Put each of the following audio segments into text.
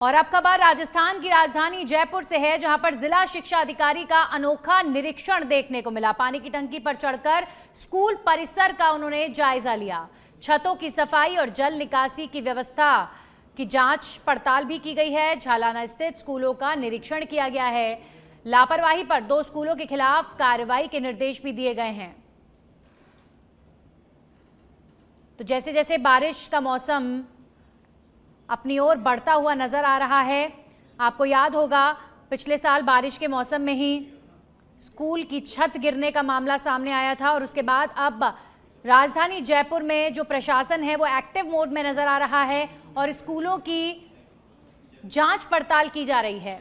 और अब खबर राजस्थान की राजधानी जयपुर से है, जहां पर जिला शिक्षा अधिकारी का अनोखा निरीक्षण देखने को मिला। पानी की टंकी पर चढ़कर स्कूल परिसर का उन्होंने जायजा लिया। छतों की सफाई और जल निकासी की व्यवस्था की जांच पड़ताल भी की गई है। झालाना स्थित स्कूलों का निरीक्षण किया गया है। लापरवाही पर 2 स्कूलों के खिलाफ कार्रवाई के निर्देश भी दिए गए हैं। तो जैसे जैसे बारिश का मौसम अपनी ओर बढ़ता हुआ नजर आ रहा है, आपको याद होगा पिछले साल बारिश के मौसम में ही स्कूल की छत गिरने का मामला सामने आया था और उसके बाद अब राजधानी जयपुर में जो प्रशासन है वो एक्टिव मोड में नजर आ रहा है और स्कूलों की जांच पड़ताल की जा रही है।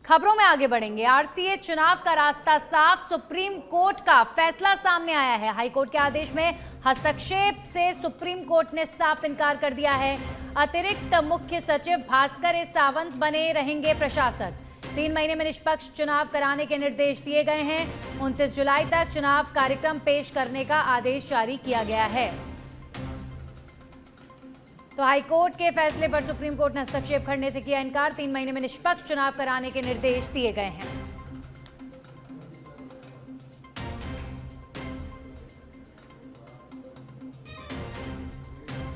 खबरों में आगे बढ़ेंगे। आरसीए चुनाव का रास्ता साफ, सुप्रीम कोर्ट का फैसला सामने आया है। हाईकोर्ट के आदेश में हस्तक्षेप से सुप्रीम कोर्ट ने साफ इनकार कर दिया है। अतिरिक्त मुख्य सचिव भास्कर एस सावंत बने रहेंगे प्रशासक। 3 महीने में निष्पक्ष चुनाव कराने के निर्देश दिए गए हैं। 29 जुलाई तक चुनाव कार्यक्रम पेश करने का आदेश जारी किया गया है। तो हाईकोर्ट के फैसले पर सुप्रीम कोर्ट ने हस्तक्षेप करने से किया इनकार। 3 महीने में निष्पक्ष चुनाव कराने के निर्देश दिए गए हैं।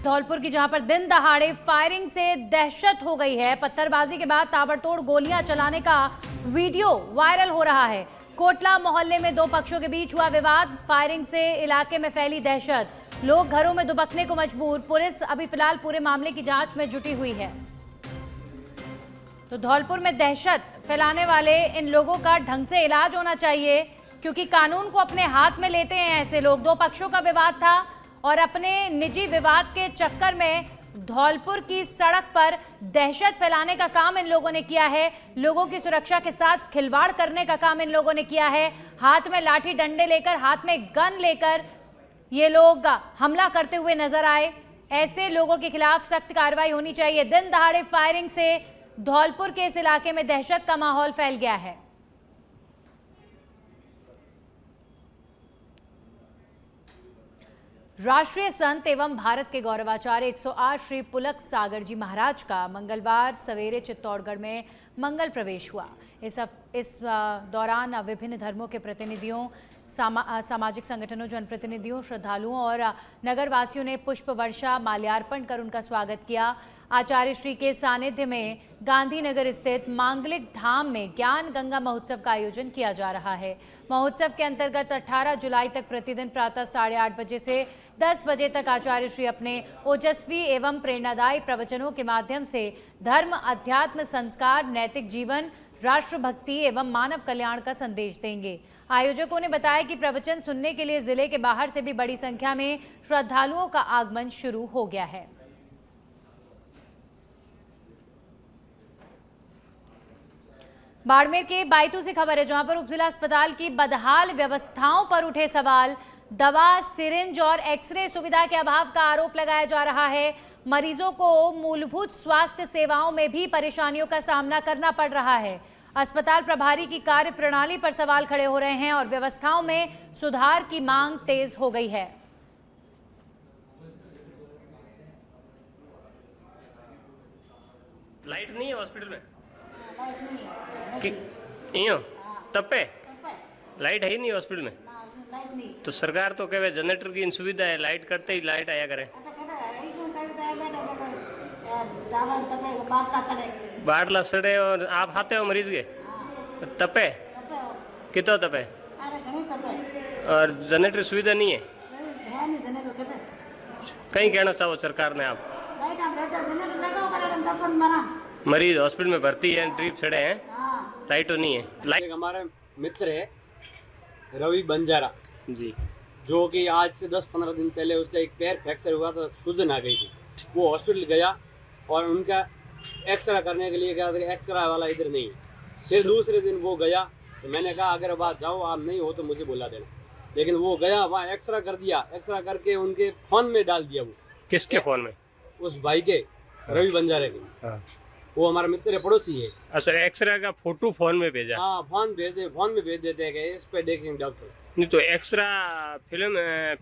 धौलपुर की जहां पर दिन दहाड़े फायरिंग से दहशत हो गई है। पत्थरबाजी के बाद ताबड़तोड़ गोलियां चलाने का वीडियो वायरल हो रहा है। कोटला मोहल्ले में 2 पक्षों के बीच हुआ विवाद। फायरिंग से इलाके में फैली दहशत, लोग घरों में दुबकने को मजबूर। पुलिस अभी फिलहाल पूरे मामले की जांच में जुटी हुई है। तो धौलपुर में दहशत फैलाने वाले इन लोगों का ढंग से इलाज होना चाहिए, क्योंकि कानून को अपने हाथ में लेते हैं ऐसे लोग। 2 पक्षों का विवाद था और अपने निजी विवाद के चक्कर में धौलपुर की सड़क पर दहशत फैलाने का काम इन लोगों ने किया है। लोगों की सुरक्षा के साथ खिलवाड़ करने का काम इन लोगों ने किया है। हाथ में लाठी डंडे लेकर, हाथ में गन लेकर ये लोग हमला करते हुए नजर आए। ऐसे लोगों के खिलाफ सख्त कार्रवाई होनी चाहिए। दिन दहाड़े फायरिंग से धौलपुर के इस इलाके में दहशत का माहौल फैल गया है। राष्ट्रीय संत एवं भारत के गौरवाचार्य 108 श्री पुलक सागर जी महाराज का मंगलवार सवेरे चित्तौड़गढ़ में मंगल प्रवेश हुआ। इस दौरान विभिन्न धर्मों के प्रतिनिधियों, सामाजिक संगठनों, जनप्रतिनिधियों, श्रद्धालुओं और नगरवासियों ने पुष्प वर्षा, माल्यार्पण कर उनका स्वागत किया। आचार्य श्री के सानिध्य में गांधीनगर स्थित मांगलिक धाम में ज्ञान गंगा महोत्सव का आयोजन किया जा रहा है। महोत्सव के अंतर्गत 18 जुलाई तक प्रतिदिन प्रातः 8:30 बजे से 10 बजे तक आचार्य श्री अपने ओजस्वी एवं प्रेरणादायी प्रवचनों के माध्यम से धर्म, अध्यात्म, संस्कार, नैतिक जीवन, राष्ट्रभक्ति एवं मानव कल्याण का संदेश देंगे। आयोजकों ने बताया कि प्रवचन सुनने के लिए जिले के बाहर से भी बड़ी संख्या में श्रद्धालुओं का आगमन शुरू हो गया है। बाड़मेर के बायतू से खबर है, जहां पर उपजिला अस्पताल की बदहाल व्यवस्थाओं पर उठे सवाल। दवा, सिरिंज और एक्सरे सुविधा के अभाव का आरोप लगाया जा रहा है। मरीजों को मूलभूत स्वास्थ्य सेवाओं में भी परेशानियों का सामना करना पड़ रहा है। अस्पताल प्रभारी की कार्य प्रणाली पर सवाल खड़े हो रहे हैं और व्यवस्थाओं में सुधार की मांग तेज हो गई है। लाइट नहीं है हॉस्पिटल में? इयो तपे लाइट है ही नहीं हॉस्पिटल में। तो सरकार तो कहे जनरेटर की सुविधा है, लाइट करते ही लाइट आया करे। बाटला सड़े और आप आते हो मरीज के तपे कितो तपे और जनरेटर सुविधा नहीं है। कहीं कहना चाहो सरकार ने आप? मरीज हॉस्पिटल में भर्ती है, ड्रिप सड़े हैं, लाइट तो नहीं है। लाइट हमारे मित्र है रवि बंजारा जी, जो कि आज से 10-15 दिन पहले उसका एक पैर फ्रैक्चर हुआ था, सूजन आ गई थी। वो हॉस्पिटल गया और उनका एक्सरा करने के लिए कहा था कि एक्सरा वाला इधर नहीं है। फिर दूसरे दिन वो गया तो मैंने कहा अगर अब आज जाओ, आप नहीं हो तो मुझे बुला देना। लेकिन वो गया, वहाँ एक्सरा कर दिया, एक्सरा करके उनके फोन में डाल दिया। वो किसके फोन में? उस भाई के, रवि बंजारे के। वो हमारा मित्र पड़ोसी है। अच्छा, एक्सरे का फोटो फोन में भेजा? हाँ, फोन में भेज देते हैं कि इस पे देखेंगे डॉक्टर। नहीं तो एक्सरा फिल्म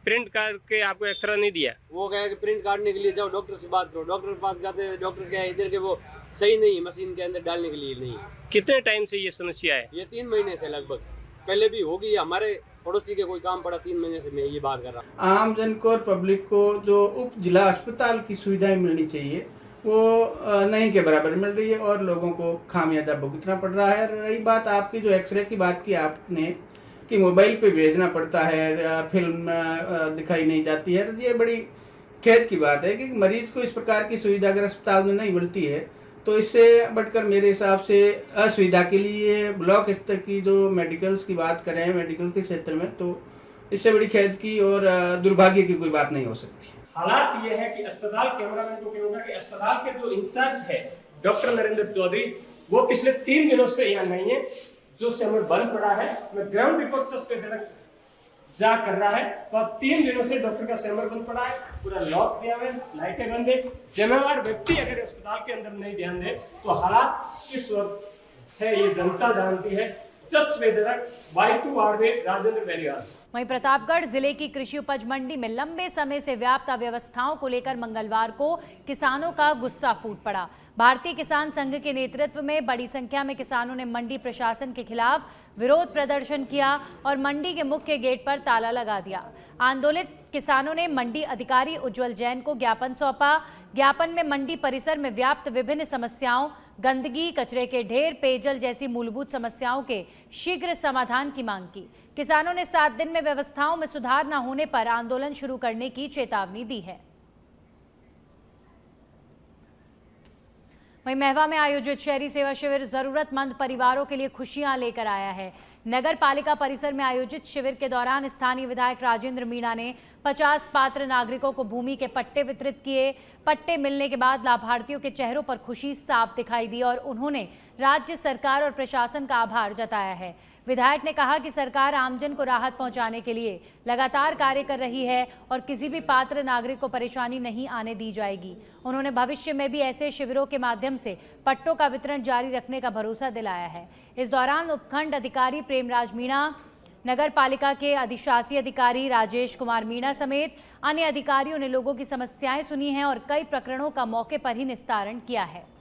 प्रिंट करके आपको एक्सरा नहीं दिया? वो कहे कि प्रिंट काटने के लिए जाओ डॉक्टर से बात करो, डॉक्टर के पास जाते हैं, डॉक्टर क्या है इधर के वो सही नहीं है, मशीन के अंदर डालने के लिए नहीं है। कितने टाइम से ये समस्या है? ये 3 महीने से लगभग, पहले भी होगी, हमारे पड़ोसी के कोई काम पड़ा 3 महीने से मैं ये बात कर रहा हूँ। आम जन को और पब्लिक को जो उप जिला अस्पताल की सुविधाएं मिलनी चाहिए वो नहीं के बराबर मिल रही है और लोगों को खामियाजा भुगतना पड़ रहा है। रही बात आपकी जो एक्सरे की बात की आपने कि मोबाइल पे भेजना पड़ता है, फिल्म दिखाई नहीं जाती है, तो ये बड़ी खेद की बात है कि मरीज को इस प्रकार की सुविधा अगर अस्पताल में नहीं मिलती है तो इससे बढ़कर मेरे हिसाब से असुविधा के लिए ब्लॉक स्तर की जो मेडिकल्स की बात करें मेडिकल के क्षेत्र में, तो इससे बड़ी खेद की और दुर्भाग्य की कोई बात नहीं हो सकती। हालात ये है कि अस्पताल कैमरामैन को कहूंगा कि अस्पताल के जो इंचार्ज है डॉक्टर नरेंद्र चौधरी, वो पिछले 3 दिनों से यहाँ नहीं है। जो चैम्बर बंद पड़ा है, मैं ग्राउंड रिपोर्ट से उस पर जा कर रहा है, तो 3 दिनों से डॉक्टर का चैम्बर बंद पड़ा है, पूरा लॉक दिया हुआ है, लाइटें बंद है। जिम्मेवार व्यक्ति अगर अस्पताल के अंदर नहीं ध्यान दे तो हालात किस वक्त है ये जनता जानती है। राजेंद्र बेरियाल। वहीं प्रतापगढ़ जिले की कृषि उपज मंडी में लंबे समय से व्याप्त अव्यवस्थाओं को लेकर मंगलवार को किसानों का गुस्सा फूट पड़ा। भारतीय किसान संघ के नेतृत्व में बड़ी संख्या में किसानों ने मंडी प्रशासन के खिलाफ विरोध प्रदर्शन किया और मंडी के मुख्य गेट पर ताला लगा दिया। आंदोलित किसानों ने मंडी अधिकारी उज्जवल जैन को ज्ञापन सौंपा। ज्ञापन में मंडी परिसर में व्याप्त विभिन्न समस्याओं, गंदगी, कचरे के ढेर, पेयजल जैसी मूलभूत समस्याओं के शीघ्र समाधान की मांग की। किसानों ने 7 दिन में व्यवस्थाओं में सुधार न होने पर आंदोलन शुरू करने की चेतावनी दी है। वहीं महवा में आयोजित शहरी सेवा शिविर जरूरतमंद परिवारों के लिए खुशियां लेकर आया है। नगर पालिका परिसर में आयोजित शिविर के दौरान स्थानीय विधायक राजेंद्र मीणा ने 50 पात्र नागरिकों को भूमि के पट्टे वितरित किए। पट्टे मिलने के बाद लाभार्थियों के चेहरों पर खुशी साफ दिखाई दी और उन्होंने राज्य सरकार और प्रशासन का आभार जताया है। विधायक ने कहा कि सरकार आमजन को राहत पहुंचाने के लिए लगातार कार्य कर रही है और किसी भी पात्र नागरिक को परेशानी नहीं आने दी जाएगी। उन्होंने भविष्य में भी ऐसे शिविरों के माध्यम से पट्टों का वितरण जारी रखने का भरोसा दिलाया है। इस दौरान उपखंड अधिकारी प्रेमराज मीणा, नगर पालिका के अधिशासी अधिकारी राजेश कुमार मीणा समेत अन्य अधिकारियों ने लोगों की समस्याएं सुनी हैं और कई प्रकरणों का मौके पर ही निस्तारण किया है।